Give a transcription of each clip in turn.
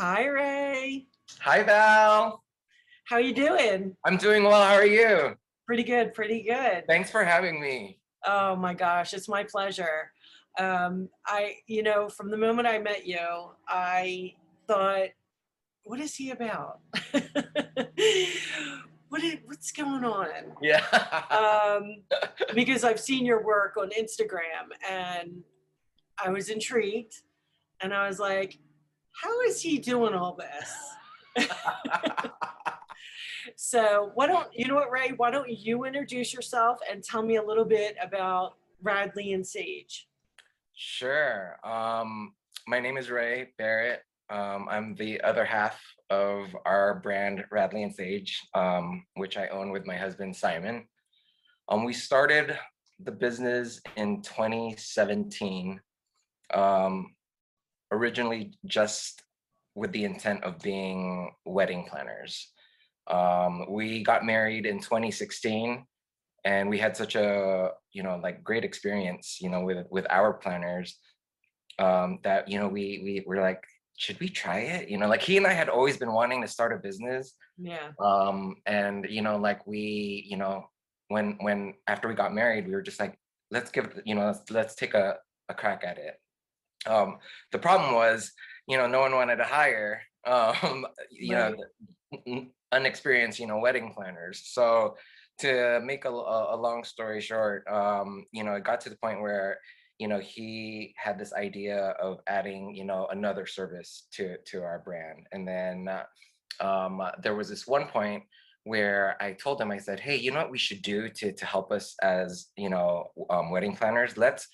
Hi, Ray. Hi, Val. How you doing? I'm doing well. How are you? Pretty good, pretty good. Thanks for having me. Oh my gosh, it's my pleasure. From the moment I met you, I thought, what is he about? What's going on? Yeah. Because I've seen your work on Instagram and I was intrigued and I was like, how is he doing all this? So you know what, Ray? Why don't you introduce yourself and tell me a little bit about Radleigh and Sage? Sure. My name is Ray Barrett. I'm the other half of our brand, Radleigh and Sage, which I own with my husband, Simon. We started the business in 2017, originally just with the intent of being wedding planners. We got married in 2016 and we had such a like great experience with our planners, that we were like, should we try it, like he and I had always been wanting to start a business. Yeah. And like we when after we got married, we were just like, let's give it, let's take a crack at it. The problem was, no one wanted to hire Right. unexperienced, wedding planners. So to make a long story short, it got to the point where, he had this idea of adding, another service to our brand. And then there was this one point where I told him, I said, hey, you know what we should do to help us as, wedding planners? Let's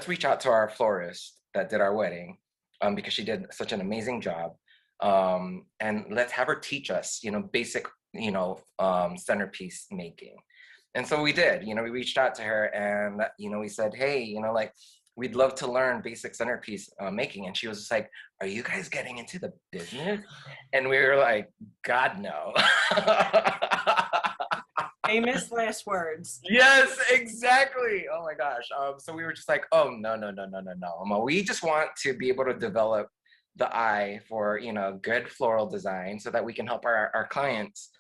reach out to our florist that did our wedding, because she did such an amazing job. And let's have her teach us, basic, centerpiece making. And so we did, we reached out to her and, we said, hey, like, we'd love to learn basic centerpiece making. And she was just like, are you guys getting into the business? And we were like, God, no. Famous last words. Yes, exactly. Oh my gosh. So we were just like, oh no, no, no, no, no, no. We just want to be able to develop the eye for, good floral design so that we can help our clients,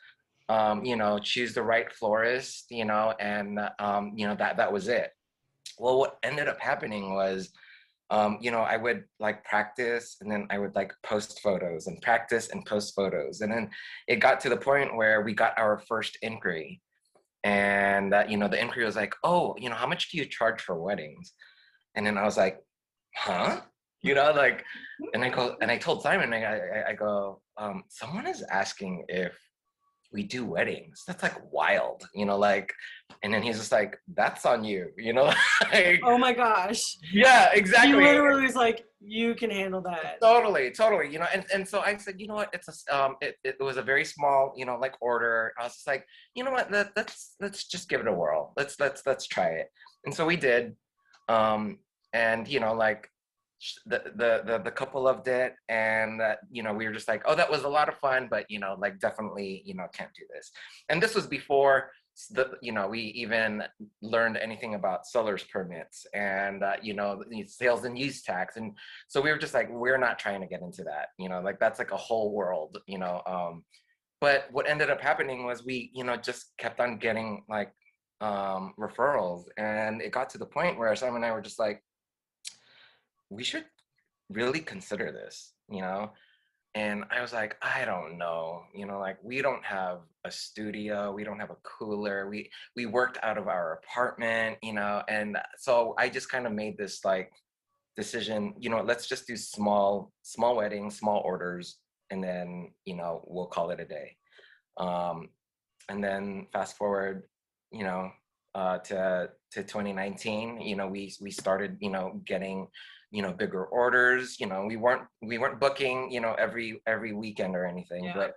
choose the right florist, and that was it. Well, what ended up happening was, I would like practice and then I would like post photos and practice and post photos. And then it got to the point where we got our first inquiry. And that, the inquiry was like, oh, how much do you charge for weddings? And then I was like, huh? Like, and I told Simon, I go, someone is asking if we do weddings. That's like wild, like, and then he's just like, that's on you, like, Oh my gosh. yeah, He exactly. literally was like, you can handle that. Totally, and so I said, it was a very small, like order. I was just like, you know what, let's just give it a whirl. Let's try it. And so we did. And like, the couple loved it, and we were just like, oh, that was a lot of fun, but like, definitely, can't do this. And this was before we even learned anything about seller's permits and the sales and use tax. And so we were just like, we're not trying to get into that, like, that's like a whole world. But what ended up happening was we just kept on getting like referrals, and it got to the point where Simon and I were just like, we should really consider this. And I was like, I don't know, like, we don't have a studio, we don't have a cooler, we worked out of our apartment, and so I just kind of made this like decision, let's just do small weddings, small orders, and then we'll call it a day. And then fast forward, to 2019, we started, getting bigger orders. We weren't booking every weekend or anything. Yeah. But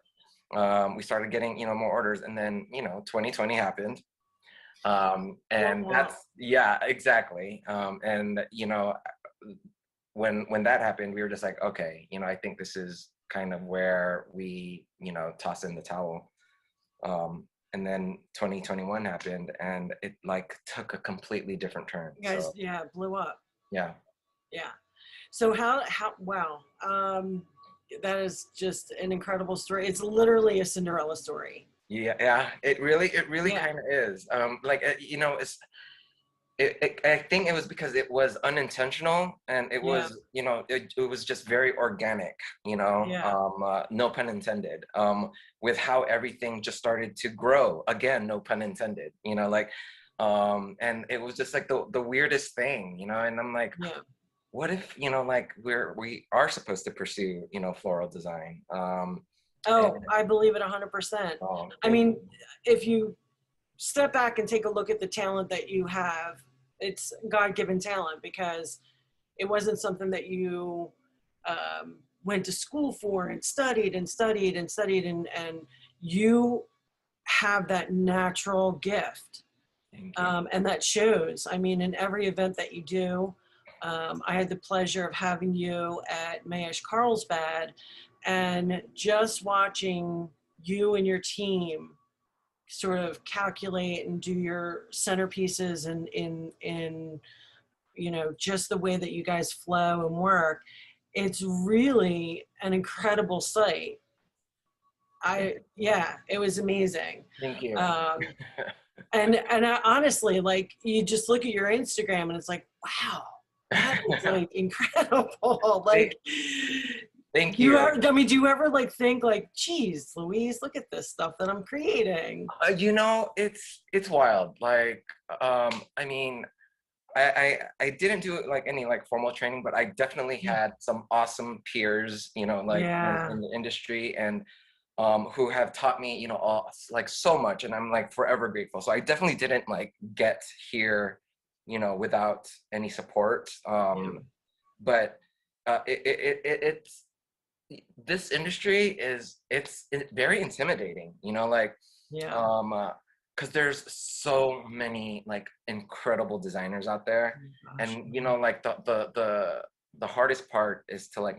we started getting more orders, and then 2020 happened. And Wow. that's, yeah, exactly. And when that happened, we were just like, okay, I think this is kind of where we toss in the towel. And then 2021 happened, and it like took a completely different turn. You guys, So yeah, blew up. yeah. Yeah. So how wow. that is just an incredible story. It's literally a Cinderella story. Yeah, it really Yeah. kind of is. Like you know, I think it was because it was unintentional, and it Yeah. was, you know, it was just very organic, you know, Yeah. no pun intended, with how everything just started to grow. Again, no pun intended, you know, like, and it was just like the weirdest thing, you know, and I'm like, Yeah. what if, you know, like we are supposed to pursue, you know, floral design. And Oh, I believe it 100%. I thank mean, you. if you step back and take a look at the talent that you have, it's God-given talent, because it wasn't something that you went to school for and studied and studied and studied, and you have that natural gift, Thank you. and that shows. I mean, in every event that you do. I had the pleasure of having you at Mayesh Carlsbad, and just watching you and your team sort of calculate and do your centerpieces, and in you know, just the way that you guys flow and work, it's really an incredible sight. Yeah, it was amazing. Thank you. um and I, honestly, like, you just look at your Instagram and it's like, wow, that is like incredible. Thank, Like, thank you you. are, I mean, do you ever like think like, geez Louise, look at this stuff that I'm creating? You know, it's wild. Like, I mean, I didn't do like any like formal training, but I definitely had some awesome peers, you know, like Yeah. in the industry, and who have taught me, you know, all, like so much, and I'm like forever grateful. So I definitely didn't like get here, you know, without any support. Yeah. But it's this industry is it's very intimidating, you know, like, Yeah. um because there's so many like incredible designers out there, Oh gosh. and you know, like the hardest part is to like,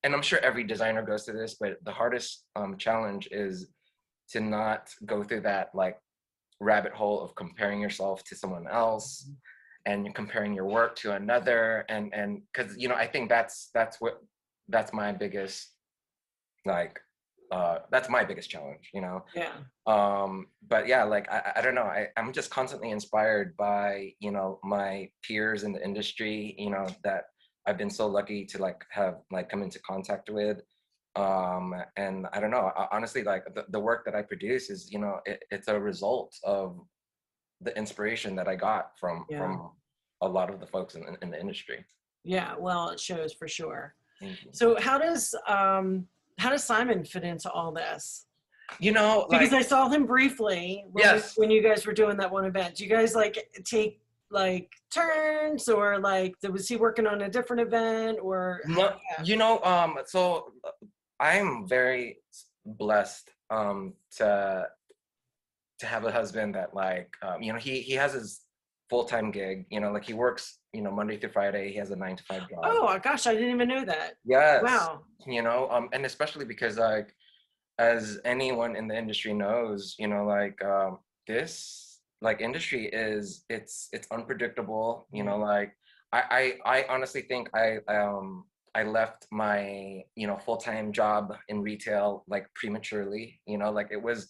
and I'm sure every designer goes through this, but the hardest challenge is to not go through that like rabbit hole of comparing yourself to someone else, and you're comparing your work to another, and because, you know, I think that's my biggest, like, that's my biggest challenge, you know. Yeah. But yeah, like I don't know, I'm just constantly inspired by, you know, my peers in the industry, you know, that I've been so lucky to like have like come into contact with. And I don't know, honestly, like the work that I produce is, you know, it's a result of the inspiration that I got Yeah. from a lot of the folks in the industry. Yeah, well, it shows for sure. Thank you. So how does Simon fit into all this? You know, Because like, I saw him briefly yes. when you guys were doing that one event. Do you guys like take like turns, or like was he working on a different event, or how? No, Yeah. you know, so I'm very blessed to have a husband that like, you know, he has his full-time gig, you know, like he works, you know, Monday through Friday. He has a 9 to 5 job. Oh gosh, I didn't even know that. Yes, Wow. you know, and especially because like, as anyone in the industry knows, you know, like, this like industry is it's unpredictable, you Yeah. know, like I honestly think I left my, you know, full-time job in retail like prematurely, you know, like it was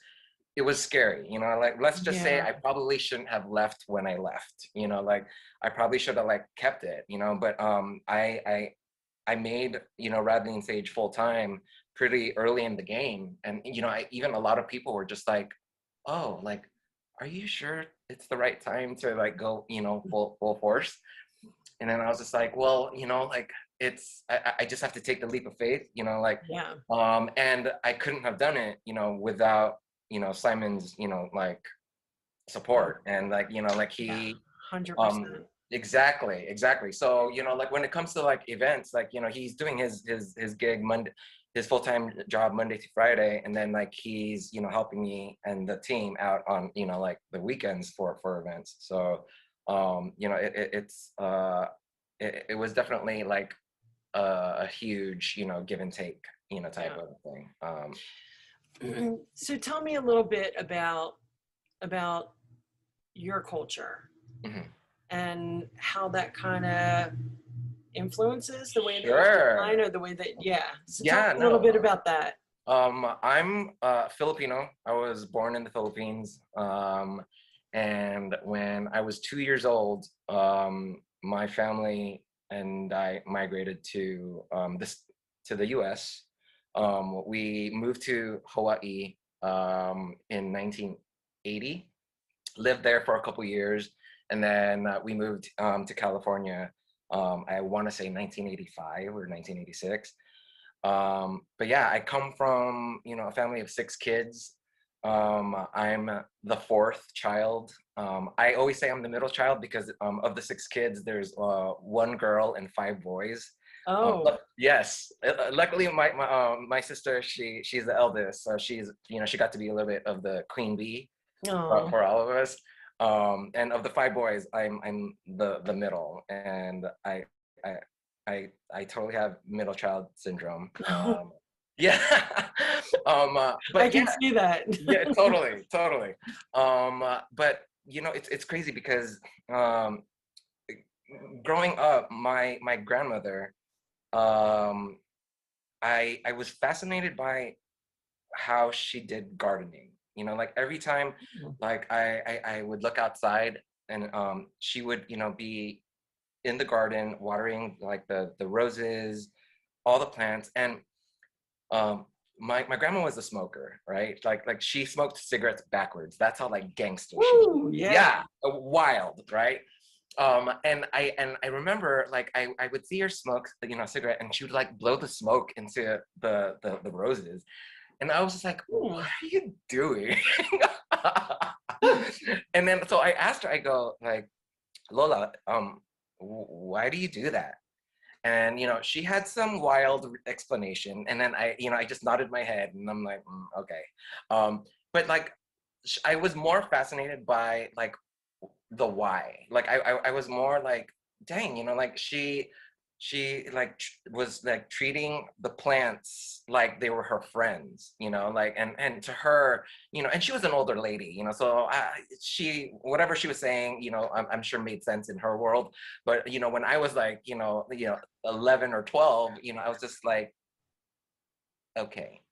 scary, you know, like let's just say Yeah. I probably shouldn't have left when I left, you know, like I probably should have like kept it, you know, but I made, you know, Radleigh and Sage full time pretty early in the game. And, you know, even a lot of people were just like, oh, like, are you sure it's the right time to like go, you know, full force? And then I was just like, well, you know, like I just have to take the leap of faith, you know, like, Yeah. and I couldn't have done it, you know, without, you know, Simon's, you know, like Yeah. support, and like, you know, like Yeah. he, 100%. exactly. So, you know, like when it comes to like events, like, you know, he's doing his gig Monday, his full-time job Monday to Friday, and then like he's, you know, helping me and the team out on, you know, like the weekends for events. So, you know, it was definitely like a huge, you know, give and take, you know, type Yeah. of thing. So tell me a little bit about your culture Mhm. and how that kind of influences, the way that you design Sure. or the way that, yeah. So tell Yeah, me a little no. bit about that. I'm Filipino. I was born in the Philippines. And when I was 2 years old, my family and I migrated to the US. We moved to Hawaii in 1980, lived there for a couple years, and then we moved to California. I want to say 1985 or 1986. But yeah, I come from, a family of 6 kids. I'm the fourth child. I always say I'm the middle child because of the 6 kids, there's one girl and 5 boys. Oh, But yes, luckily my sister, she's the eldest, so she got to be a little bit of the queen bee oh. for all of us. And of the 5 boys, I'm the middle, and I I totally have middle child syndrome. Yeah, I but can yeah, see that. yeah, totally. But it's crazy because um, growing up, my grandmother, um, I was fascinated by how she did gardening. Like every time, like I would look outside, and she would be in the garden watering like the roses, all the plants. And um my grandma was a smoker, right? Like she smoked cigarettes backwards. That's how like gangster she was. Woo, yeah. Yeah, wild, right? And I remember like I would see her smoke a cigarette, and she would like blow the smoke into the roses. And I was just like, what Hmm. are you doing? And then so I asked her, I go like, Lola, why do you do that? And she had some wild explanation, and then I just nodded my head, and I'm like, okay. But like, I was more fascinated by like the why. Like I was more like, dang, like she like was like treating the plants like they were her friends, like, and to her, and she was an older lady, so she, whatever she was saying, I'm sure made sense in her world. But when I was like 11 or 12, I was just like, okay.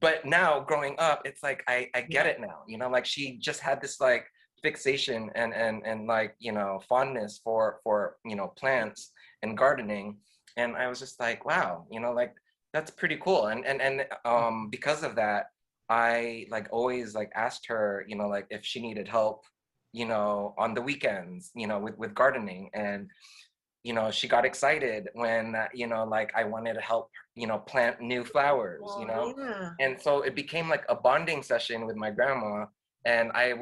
But now growing up, it's like I get Yeah. it now, like she just had this like fixation and like fondness for plants and gardening. And I was just like, wow, like that's pretty cool. And because of that, I like always like asked her, like if she needed help, on the weekends, with gardening. And she got excited when like I wanted to help plant new flowers. Well, yeah. And so it became like a bonding session with my grandma. And I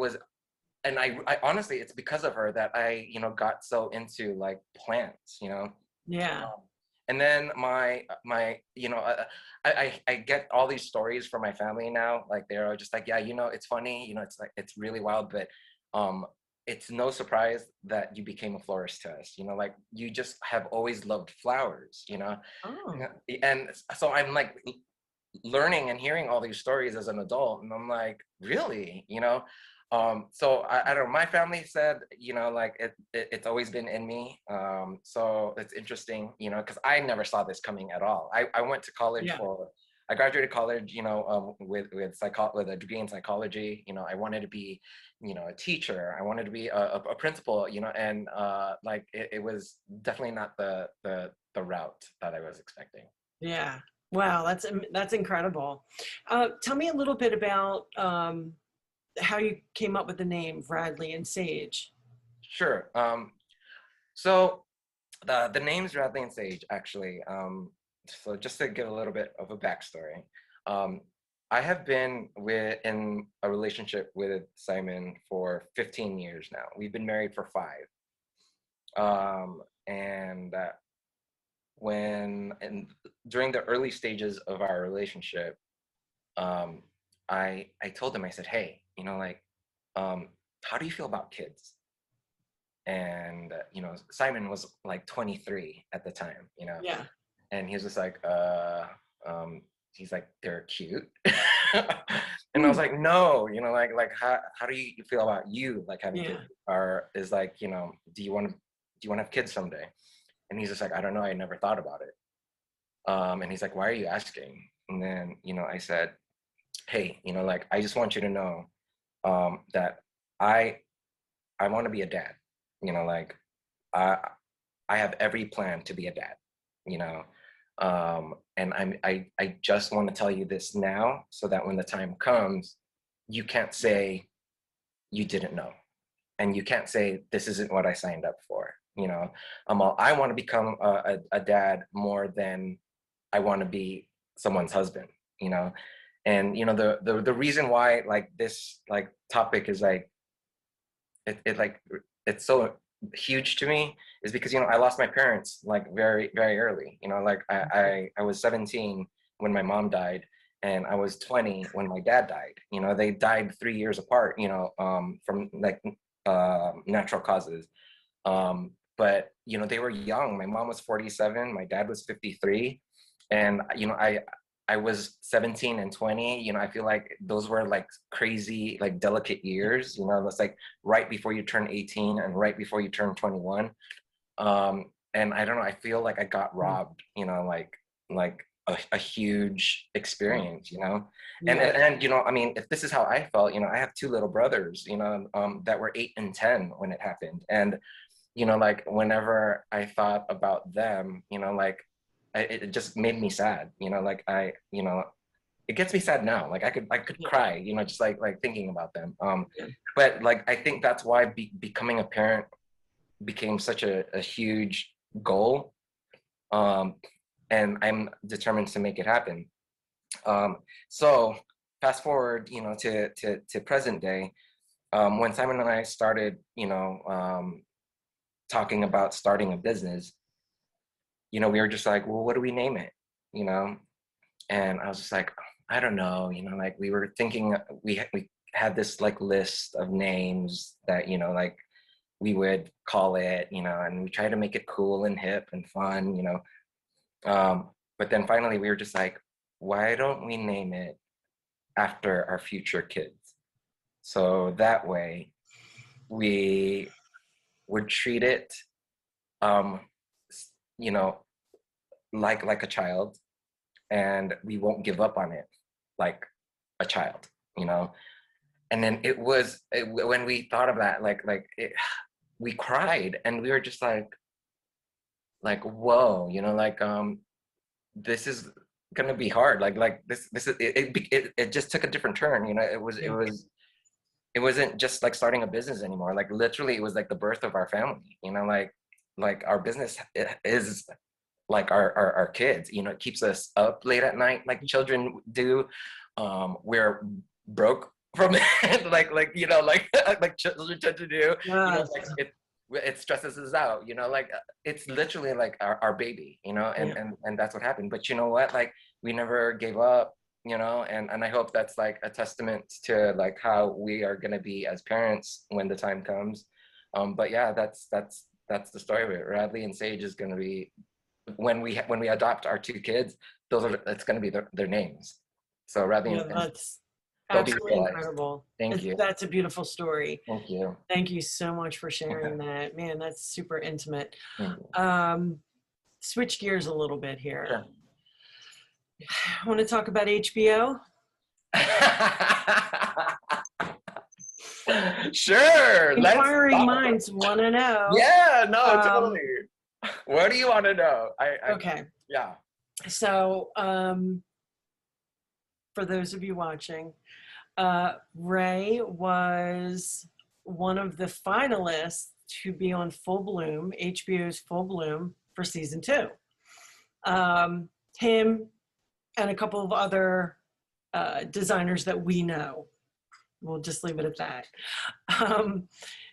honestly, it's because of her that I got so into like plants. Yeah. um, and then my I get all these stories from my family now. Like they're just like, yeah, it's funny, it's like it's really wild, but um it's no surprise that you became a florist to us. Like you just have always loved flowers. Oh, And so I'm like learning and hearing all these stories as an adult, and I'm like, really? So I don't know, my family said like it's always been in me. So it's interesting, because I never saw this coming at all. I went to college yeah. for I graduated college, with a degree in psychology. I wanted to be a teacher. I wanted to be a principal, and like it was definitely not the route that I was expecting. Yeah. Wow, that's incredible. Tell me a little bit about how you came up with the name Radleigh and Sage. Sure. So the name's Radley and Sage, actually. So just to give a little bit of a backstory, um, I have been in a relationship with Simon for 15 years now. We've been married for 5. And during the early stages of our relationship, um, I told him, I said, hey, like, how do you feel about kids? And Simon was like 23 at the time, Yeah. and he was just like, he's like, they're cute. And I was Hmm. like, no, like how do you feel about you like having kids? Yeah. Or is like, do you want to have kids someday? And he's just like, I don't know, I never thought about it. And he's like, why are you asking? And then, I said, hey, like, I just want you to know that I I want to be a dad. Like, I I have every plan to be a dad. You know, and I just want to tell you this now, so that when the time comes, you can't say you didn't know, and you can't say this isn't what I signed up for. I want to become a dad more than I want to be someone's husband. You know, and the reason why, like, this, like, topic is like, it like, it's so huge to me, is because I lost my parents, like, very very early. Like, I was 17 when my mom died, and I was 20 when my dad died. They died 3 years apart, from, like, natural causes. But they were young. My mom was 47, my dad was 53, and I was 17 and 20. I feel like those were, like, crazy, like, delicate years. That's like right before you turn 18 and right before you turn 21. And I don't know, I feel like I got robbed, like a huge experience. And I mean, if this is how I felt, I have two little brothers, that were 8 and 10 when it happened. And like, whenever I thought about them, like, it just made me sad. Like, it gets me sad now. Like, I could cry, just like thinking about them. But, like, I think that's why becoming a parent became such a huge goal. And I'm determined to make it happen. So fast forward, to present day. When Simon and I started, talking about starting a business, we were just like, well, what do we name it? And I was just like, I don't know, like, we were thinking, we had this, like, list of names that, like, we would call it, and we tried to make it cool and hip and fun. But then finally we were just like, why don't we name it after our future kids? So that way we would treat it, um, you know, like a child, and we won't give up on it like a child. And then when we thought of that, we cried, and we were just like, whoa, like, this is gonna be hard. Like, this is it just took a different turn. It wasn't just like starting a business anymore. Like, literally, it was like the birth of our family. Like our business is like our kids. It keeps us up late at night like children do. We're broke from it, like children tend to do. Like, it stresses us out. Like, it's literally like our baby. And that's what happened. But you know what? Like, we never gave up. And I hope that's like a testament to like how we are going to be as parents when the time comes. But yeah, that's the story of it. Radleigh and Sage is going to be, when we adopt our two kids, it's going to be their names. So Radleigh and that's they'll be absolutely realized. incredible. Thank you. That's a beautiful story. Thank you. Thank you so much for sharing that. Man, that's super intimate. Thank you. Switch gears a little bit here. Sure. I want to talk about HBO. Sure. Inquiring minds want to know. Yeah, no, totally. What do you want to know? Okay. Yeah. So, for those of you watching, Ray was one of the finalists to be on Full Bloom, HBO's Full Bloom, for season 2. Him and a couple of other designers that we know. We'll just leave it at that.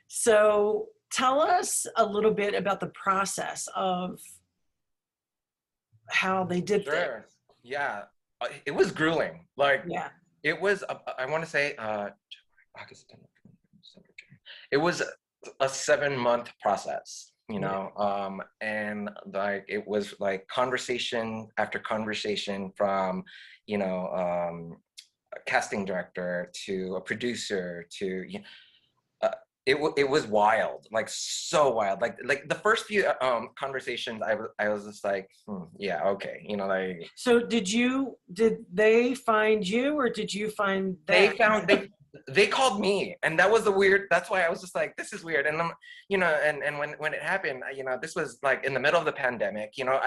So tell us a little bit about the process of how they did things. Sure. Yeah. It was grueling. Like, yeah. It was, I want to say, it was a 7-month process, and like, it was like conversation after conversation from, a casting director to a producer to, it was wild, like so wild. Like the first few conversations, I was just like, yeah, okay, you know, like So did they find you or did you find they them? found they called me, and that was the weird. That's why I was just like, this is weird. And I'm, you know, and when it happened, you know, this was like in the middle of the pandemic. You know,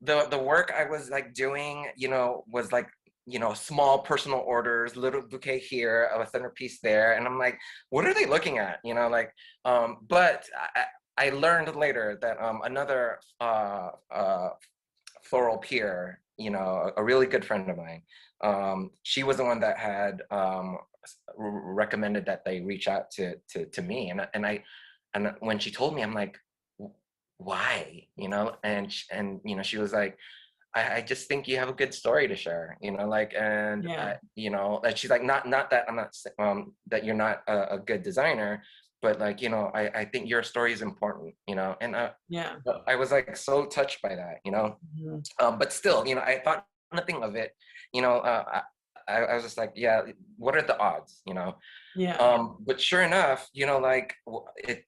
the work I was like doing, you know, was like, you know, small personal orders, little bouquet here, a centerpiece there, and I'm like, what are they looking at? You know, like, but I learned later that another floral peer, you know, a really good friend of mine, she was the one that had recommended that they reach out to me, and when she told me, I'm like, why, you know, and you know, she was like, I just think you have a good story to share, you know, like, and Yeah. you know, and she's like, not that I'm not that you're not a good designer, but like, you know, I think your story is important, you know, and Yeah. I was like so touched by that, you know, Mhm. but still, you know, I thought nothing of it, you know, I was just like, yeah, what are the odds, you know, Yeah. but sure enough, you know, like it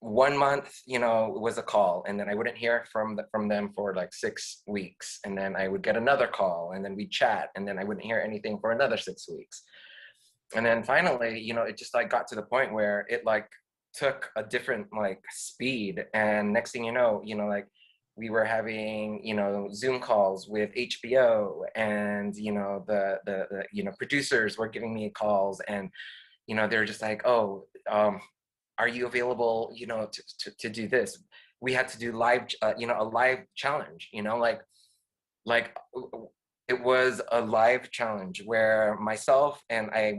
1 month, you know, was a call, and then I wouldn't hear from them for like 6 weeks, and then I would get another call, and then we'd chat, and then I wouldn't hear anything for another 6 weeks, and then finally, you know, it just like got to the point where it like took a different like speed, and next thing you know, like we were having, you know, Zoom calls with HBO, and you know, the you know, producers were giving me calls, and you know, they're just like, oh, are you available, you know, to do this? We had to do live, you know, a live challenge, you know, like it was a live challenge where myself and I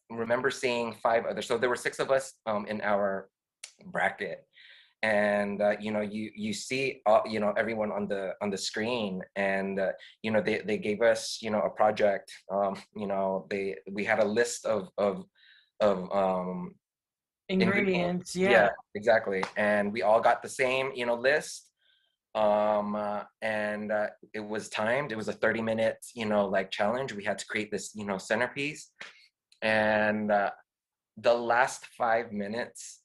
remember seeing 5 others. So there were 6 of us in our bracket, and you know, you see you know, everyone on the screen, and you know, they gave us, you know, a project. You know, we had a list of ingredients. Ingredients. Yeah, Yeah. exactly. And we all got the same, you know, list. And it was timed. It was a 30-minute, you know, like challenge. We had to create this, you know, centerpiece. And the last 5 minutes,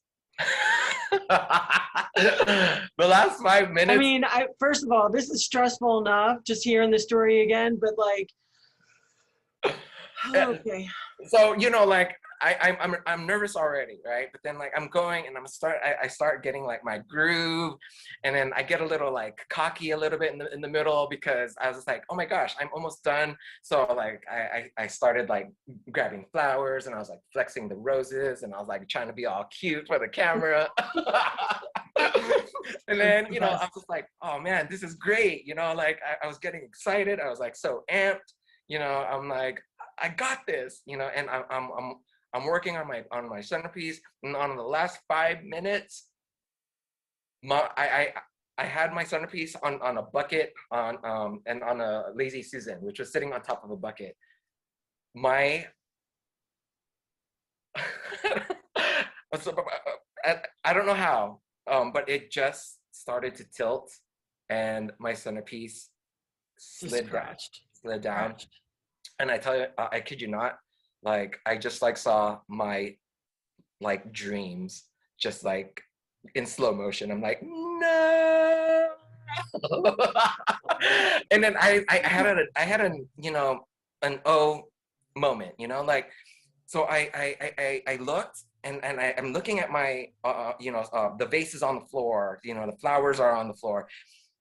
the last five I minutes mean, I first of all, this is stressful enough just hearing the story again, but like, okay. so you know, like I'm nervous already, right? But then like I'm going, and I start getting like my groove, and then I get a little like cocky a little bit in the middle, because I was just like, oh my gosh, I'm almost done. So like I started like grabbing flowers, and I was like flexing the roses, and I was like trying to be all cute for the camera. And It's then, the you know, I best. was just like, oh man, this is great, you know, like I was getting excited. I was like so amped, you know. I'm like, I got this, you know, and I'm working on my centerpiece, and on the last 5 minutes, my I had my centerpiece on a bucket on and on a lazy Susan, which was sitting on top of a bucket. My I don't know how, but it just started to tilt, and my centerpiece Just slid down, slid down. crashed. And I tell you, I kid you not, like I just like saw my like dreams just like in slow motion. I'm like, no. And then I had a, you know, an oh moment, you know, like, so I looked, and I'm looking at my you know, the vase is on the floor, you know, the flowers are on the floor,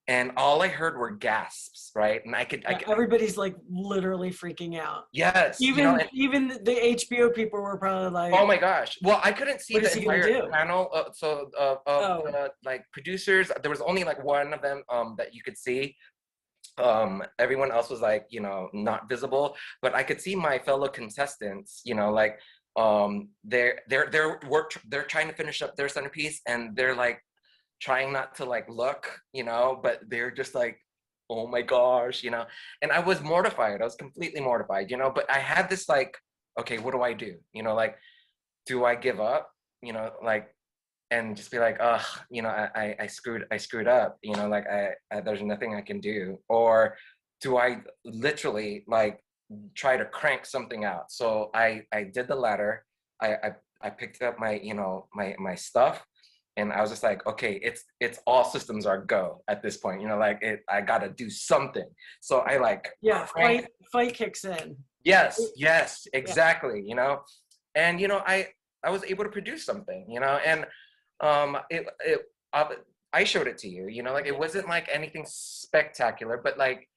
and all I heard were gasps, right? And I Yeah, could, everybody's like literally freaking out. yes, you know, Even and even the HBO people were probably oh like, my gosh. Well, I couldn't see "What is the he gonna entire do?" panel. So of Oh, the like producers, there was only like one of them that you could see. Everyone else was like, you know, not visible, but I could see my fellow contestants, you know, like they're trying to finish up their centerpiece, and they're like trying not to like look, you know, but they're just like, oh my gosh, you know. And I was mortified. I was completely mortified, you know, but I had this like, okay, what do I do? You know, like, do I give up? You know, like, and just be like, oh, you know, I screwed up. You know, like there's nothing I can do, or do I literally like try to crank something out? So I did the latter. I I picked up my, my stuff, and I was just like, okay, it's all systems are go at this point. I gotta do something. So I like Yeah, cranked. fight kicks in. Yes, yes, Yeah. exactly. And I was able to produce something. And it uh, I showed it to you. Like it wasn't like anything spectacular, but like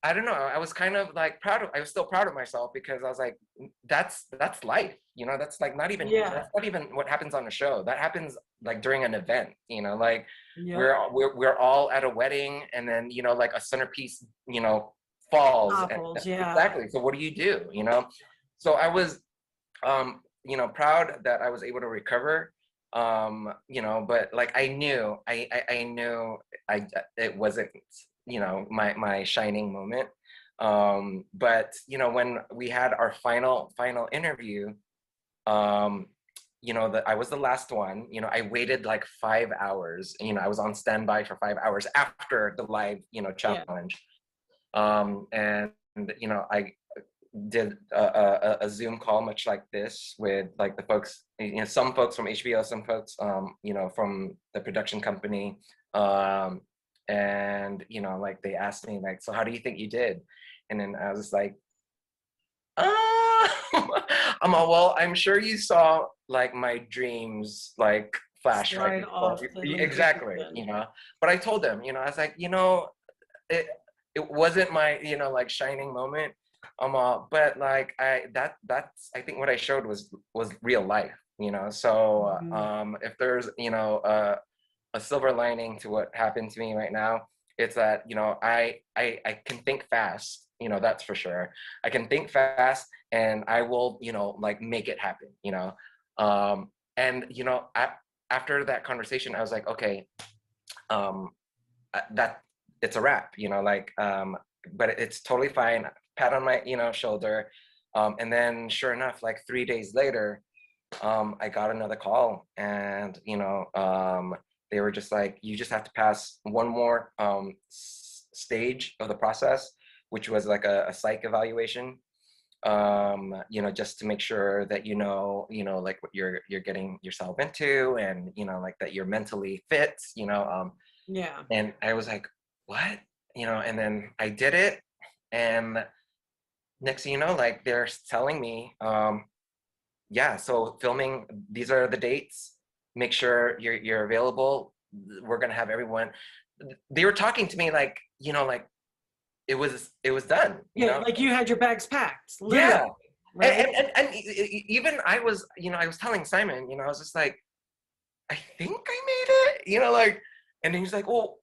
I don't know. I was kind of like proud of. I was still proud of myself because I was like, that's life. That's like not even Yeah. that's not even what happens on a show. That happens like during an event. Like Yep. we're all at a wedding, and then like a centerpiece falls. And Apples. Yeah. exactly. So what do you do? So I was proud that I was able to recover. But like I knew I it wasn't my shining moment. But when we had our final interview, that I was the last one. I waited like 5 hours. I was on standby for 5 hours after the live Yeah. challenge. And I did a Zoom call much like this with like the folks, some folks from HBO, some folks, from the production company. And like they asked me like, so how do you think you did? And then I was like, I'm all, well, I'm sure you saw like my dreams like flash right Slide before. off the lead Exactly, but I told them, I was like, it it wasn't my like shining moment. But like that's I think what I showed was real life. So Mhm. if there's a silver lining to what happened to me right now, it's that I can think fast. That's for sure. I can think fast, and I will like make it happen. And after that conversation, I was like, okay, that it's a wrap. But it's totally fine. Pat on my shoulder, and then sure enough, like 3 days later, I got another call, and they were just like, you just have to pass one more stage of the process, which was like a psych evaluation. Just to make sure that like what you're getting yourself into, and like that you're mentally fit. Yeah. And I was like, what? And then I did it, and next thing you know, like they're telling me, yeah, so filming, these are the dates. Make sure you're available. We're gonna have everyone. They were talking to me like, like it was done, Yeah. Like you had your bags packed, literally, Yeah. right? And even I was, I was telling Simon, I was just like, I think I made it, like, and then he's like, well,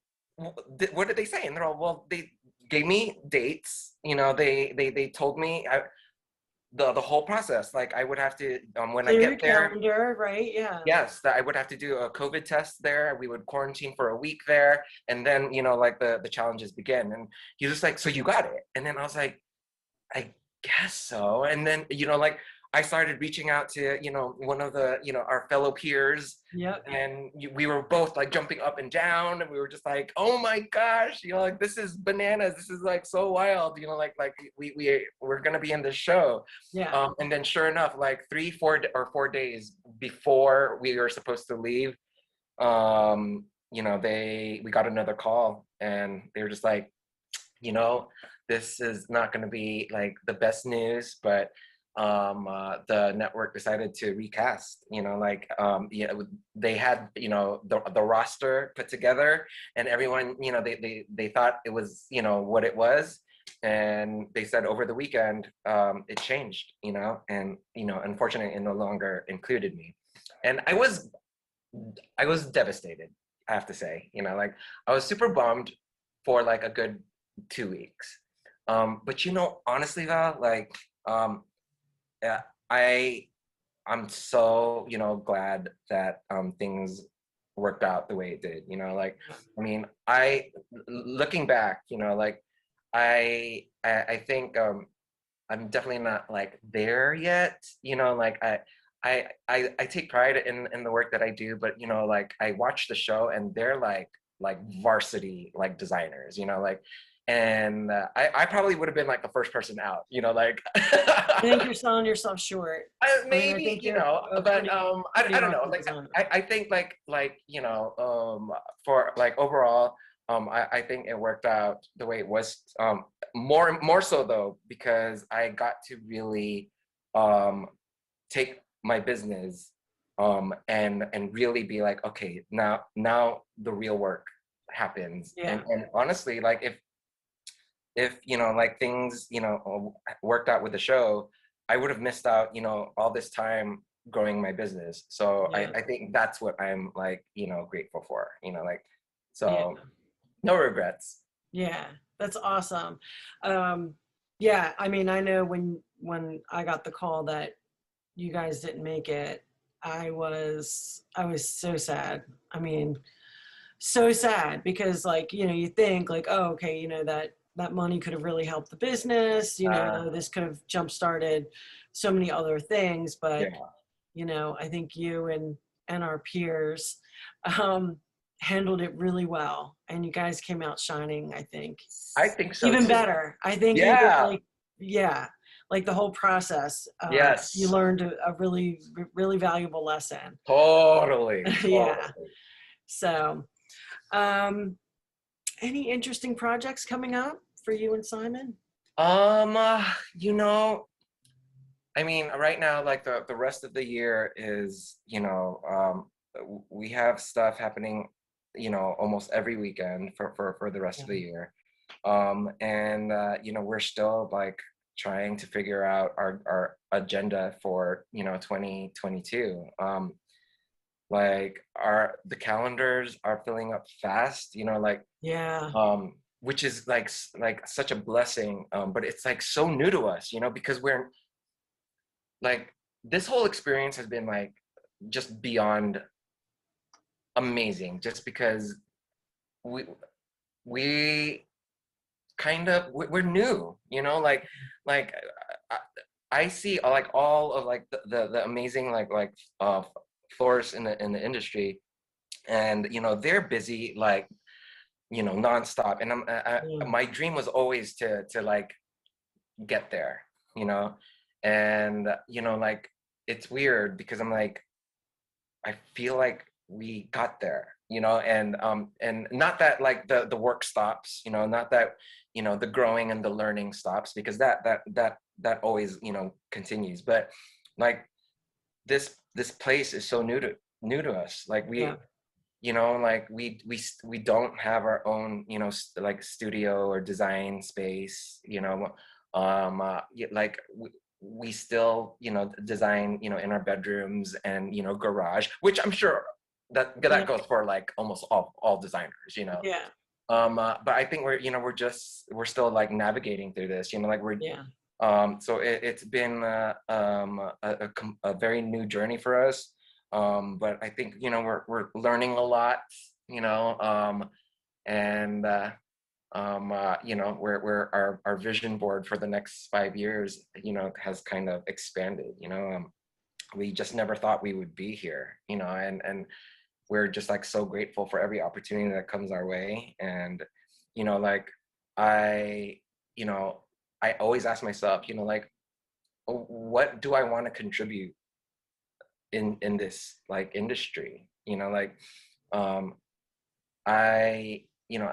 what did they say? And they're all, well, they gave me dates, they told me the whole process. Like I would have to, when I Clear your get there, calendar, right? Yeah. yes, that I would have to do a COVID test there. We would quarantine for a week there, and then like the challenges begin. And he was just like, so you got it? And then I was like, I guess so. And then, like I started reaching out to, one of the, our fellow peers, Yep. and we were both like jumping up and down, and we were just like, oh my gosh, like this is bananas. This is like so wild, like we're gonna be in this show. Yeah. And then sure enough, like 4 days before we were supposed to leave, we got another call, and they were just like, this is not going to be like the best news, but the network decided to recast. They had the roster put together, and everyone they thought it was what it was, and they said over the weekend it changed, and unfortunately it no longer included me, and I was devastated. I have to say, like I was super bummed for like a good 2 weeks. But honestly, Val, like, yeah, I'm so glad that things worked out the way it did. Like, I mean, looking back, like, I think I'm definitely not like there yet. Like I take pride in the work that I do, but like I watch the show, and they're like varsity like designers. Like and I probably would have been like the first person out, you know, like I think you're selling yourself short. I mean, I maybe, think you you're know, a but pretty I don't know, awesome like designer. I think like you know, for like overall, I think it worked out the way it was. More so though, because I got to really um take my business and really be like, okay, now the real work happens. Yeah, And honestly, like if you know, like things, you know, worked out with the show, I would have missed out, you know, all this time growing my business. So yeah, I think that's what I'm like, you know, grateful for, you know, like, yeah, so no regrets. yeah. That's awesome. Um, yeah, I mean, I know when I got the call that you guys didn't make it, I was so sad. I mean, so sad because like, you know, you think like, oh, okay, you know, that money could have really helped the business, you Uh, know, this could have jump started so many other things, but yeah, you know, I think you and our peers um handled it really well and you guys came out shining, I think. I think so Even too. better. I think even Yeah. like yeah, like the whole process you Yes. learned a really really valuable lesson. Totally. Yeah. Totally. So, um any interesting projects coming up for you and Simon? You know, I mean, right now, like the rest of the year is, you know, we have stuff happening, you know, almost every weekend for the rest Yeah. of the year. And you know, we're still like trying to figure out our agenda for, you know, 2022. Like the calendars are filling up fast, you know, like Yeah. which is like like such a blessing. But it's like so new to us, you know, because we're like this whole experience has been like just beyond amazing just because we we kind of we're new, you know, like I, I see like all of like the amazing like uh florists in the industry, and you know they're busy like, you know, nonstop, and Yeah. my dream was always to like get there, you know. And you know, like it's weird because I'm like I feel like we got there, you know, and not that like the work stops, you know, not that, you know, the growing and the learning stops, because that always, you know, continues. But like this place is so new to us. Like Yeah. we, you know, like we don't have our own, you know, like studio or design space, you know. Like we still, you know, design, you know, in our bedrooms and, you know, garage, which I'm sure that Yeah. goes for like almost all designers, you know. Yeah. But I think we're, you know, we're still like navigating through this, you know, like we're Yeah. so it's been a very new journey for us. But I think, you know, we're learning a lot, you know, and you know, we're our vision board for the next 5 years, you know, has kind of expanded. You know, we just never thought we would be here, you know, and we're just like so grateful for every opportunity that comes our way. And you know, like I, you know, I always ask myself, you know, like what do I want to contribute in this like industry, you know, like um I, you know,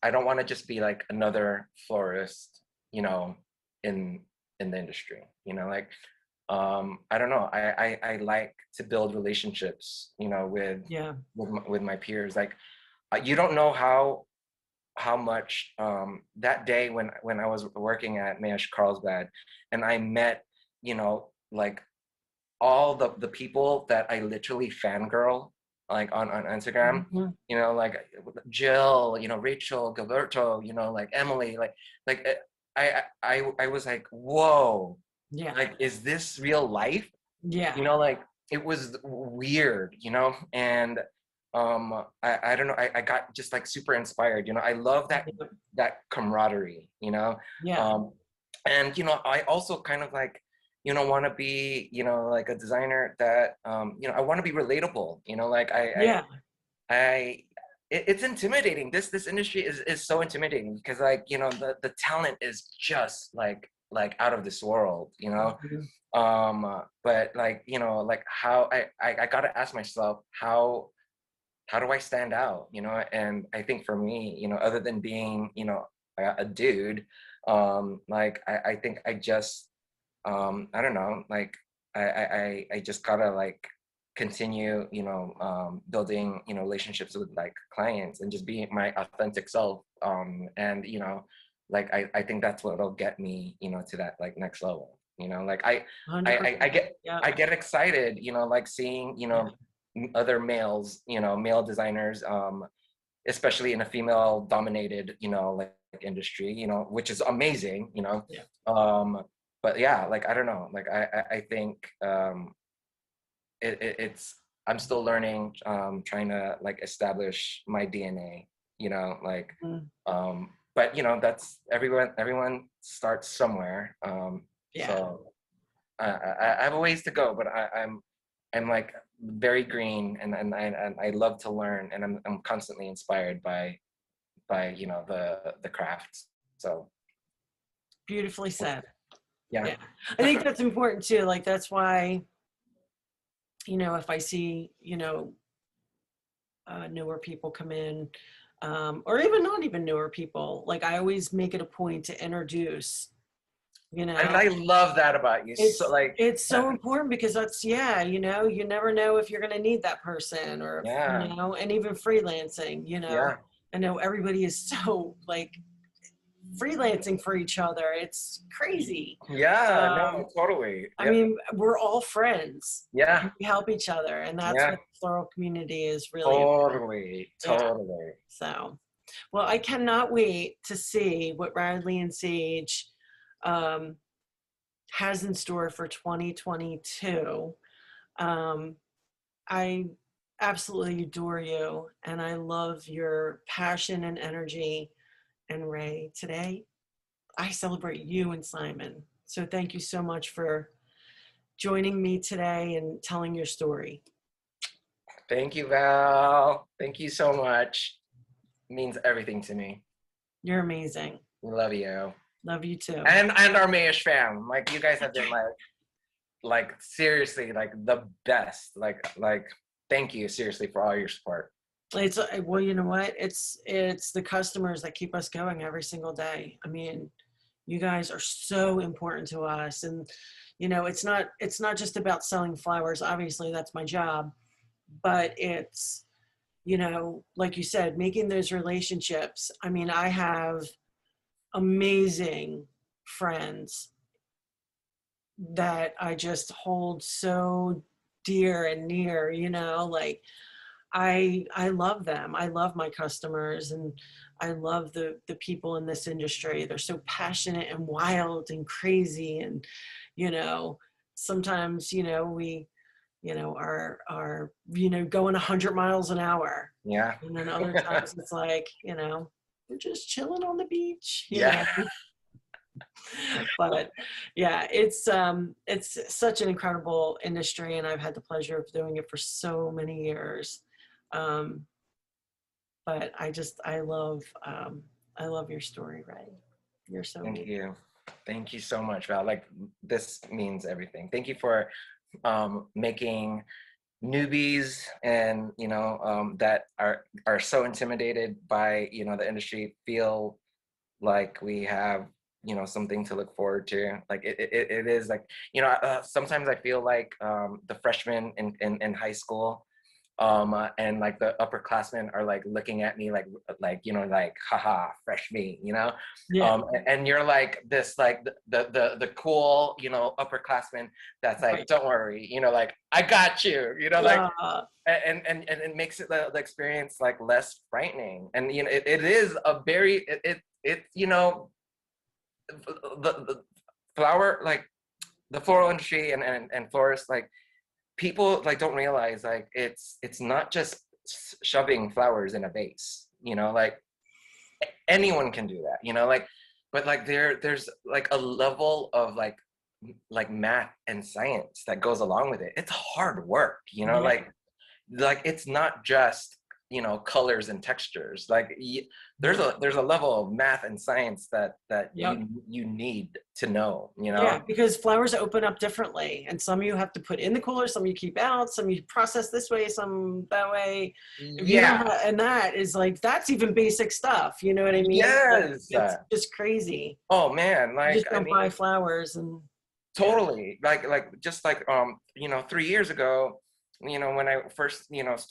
I don't want to just be like another florist, you know, in in the industry, you know, like I don't know, I like to build relationships, you know, Yeah. with my peers. Like you don't know how much that day when I was working at Mayosh Carlsbad and I met, you know, like all the people that I literally fangirl like on Instagram, Mhm. you know, like Jill, you know, Rachel, Gilberto, you know, like Emily, like I was like, whoa, Yeah. like is this real life? Yeah. You know, like it was weird, you know. And I don't know, I got just like super inspired, you know. I love that camaraderie, you know. Yeah. um and you know, I also kind of like, you know, want to be, you know, like a designer that you know, I want to be relatable, you know, like Yeah. I it's intimidating. This industry is so intimidating because like, you know, the talent is just like out of this world, you know. Mhm. But like, you know, like how I gotta ask myself, how do I stand out, you know? And I think for me, you know, other than being, you know, a dude, like I think I just I don't know, like I just gotta like continue, you know, building, you know, relationships with like clients and just being my authentic self. And you know, like I think that's what'll get me, you know, to that like next level. You know, like I 100%. get Yeah. I get excited, you know, like seeing, you Yeah. know, other males, you know, male designers, especially in a female dominated, you know, like industry, you know, which is amazing, you know. Yeah. Um, but yeah, like I don't know, like I think it's I'm still learning, trying to like establish my DNA, you know, like Mm. but you know, that's everyone starts somewhere. Yeah. So I have a ways to go, but I'm like very green, and I love to learn, and I'm constantly inspired by you know the crafts. So Beautifully said. yeah. Yeah. I think that's important too. Like, that's why, you know, if I see, you know, newer people come in, or even not even newer people, like I always make it a point to introduce, you And know, I love that about you. So like it's so important because that's, yeah, you know, you never know if you're going to need that person, or you yeah, know, and even freelancing, you know, yeah, I know everybody is so like freelancing for each other. It's crazy. yeah, um no, totally. I Yep. mean, we're all friends. Yeah, We help each other, and that's yeah, what the floral community is really about. totally, Yeah. totally. So, well, I cannot wait to see what Radleigh and Sage um, has in store for 2022. Um, I absolutely adore you, and I love your passion and energy. And Ray, today I celebrate you and Simon. So thank you so much for joining me today and telling your story. Thank you, Val. Thank you so much. It means everything to me. You're amazing. Love you. Love you too. And our Mayish fam. Like you guys have been like seriously like the best. Like thank you seriously for all your support. It's well, you know what? It's the customers that keep us going every single day. I mean, you guys are so important to us, and you know, it's not just about selling flowers. Obviously, that's my job, but it's, you know, like you said, making those relationships. I mean, I have amazing friends that I just hold so dear and near, you know, like I love them. I love my customers, and I love the people in this industry. They're so passionate and wild and crazy, and you know, sometimes, you know, we, you know, are you know, going 100 miles an hour, Yeah. and then other times it's like, you know, we're just chilling on the beach, you Yeah. know. But yeah, it's such an incredible industry, and I've had the pleasure of doing it for so many years. um but I love your story, Ray. You're so Thank amazing. you. Thank you so much, Val. Like this means everything. Thank you for making newbies and you know that are so intimidated by you know the industry feel like we have you know something to look forward to. Like it is like you know sometimes I feel like the freshmen in high school and like the upperclassmen are like looking at me like you know like haha fresh meat, you know. Yeah. And you're like this like the cool you know upperclassman that's like Right. don't worry you know like I got you, you know, like uh, and it makes it the experience like less frightening. And you know it is a very it you know the flower like the floral industry and florists like people like don't realize like it's not just shoving flowers in a vase, you know, like anyone can do that, you know, like but like there's like a level of like math and science that goes along with it. It's hard work, you know, yeah. like it's not just colors and textures. Like there's a level of math and science that Yep. you need to know, Yeah, because flowers open up differently, and some you have to put in the cooler, some you keep out, some you process this way, some that way. If you don't Yeah. have, and that is like, that's even basic stuff. You know what I mean? Like, Yes. it's just crazy. Oh man, You like just I don't buy mean, flowers, and yeah, totally. Like just like 3 years ago, when I first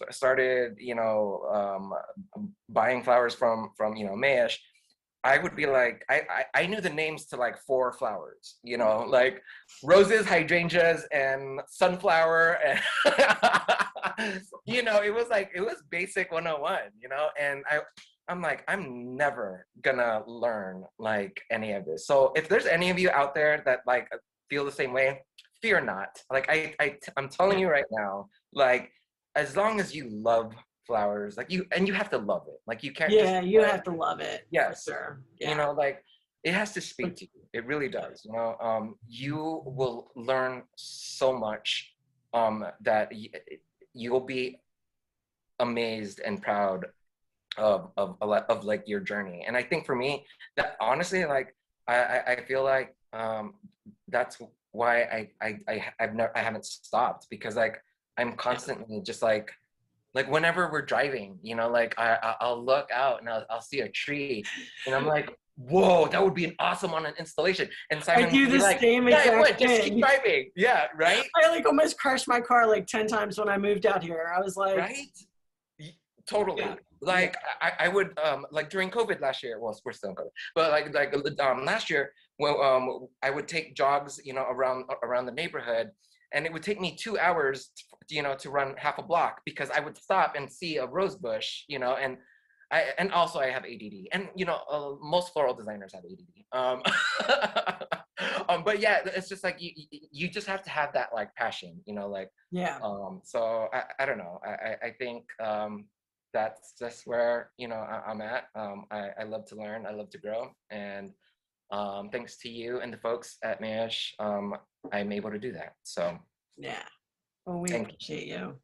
started buying flowers from Mayish, I would be like, I knew the names to like 4 flowers, like roses, hydrangeas, and sunflower, and it was basic 101, and I'm like, I'm never gonna learn like any of this. So if there's any of you out there that like feel the same way, fear not. Like I'm telling you right now, like as long as you love flowers, like you have to love it. Like you can't just yeah, you have to love it for yes, sure. Yeah, like it has to speak but to you. It really does. You will learn so much that you'll be amazed and proud of like your journey. And I think for me, that honestly, like I feel like that's why I haven't stopped, because like I'm yeah. constantly just like whenever we're driving, like I'll look out and I'll see a tree, and I'm like, whoa, that would be an awesome on an installation. And I Simon do would be the like, same yeah, it exact would, just keep thing. driving. Yeah, right, I like almost crashed my car like 10 times when I moved out here. I was like, right. yeah, Totally. yeah. Like I would like during COVID last year. Well, we're still in COVID, but like last year, well, I would take jogs, around the neighborhood, and it would take me 2 hours, to run half a block, because I would stop and see a rose bush, and also I have ADD, and most floral designers have ADD. But yeah, it's just like you just have to have that like passion, like Yeah. so I don't know. I think that's just where I'm at. I love to learn. I love to grow, and thanks to you and the folks at Mayish, I'm able to do that. So Yeah. Well, we thank you. appreciate you.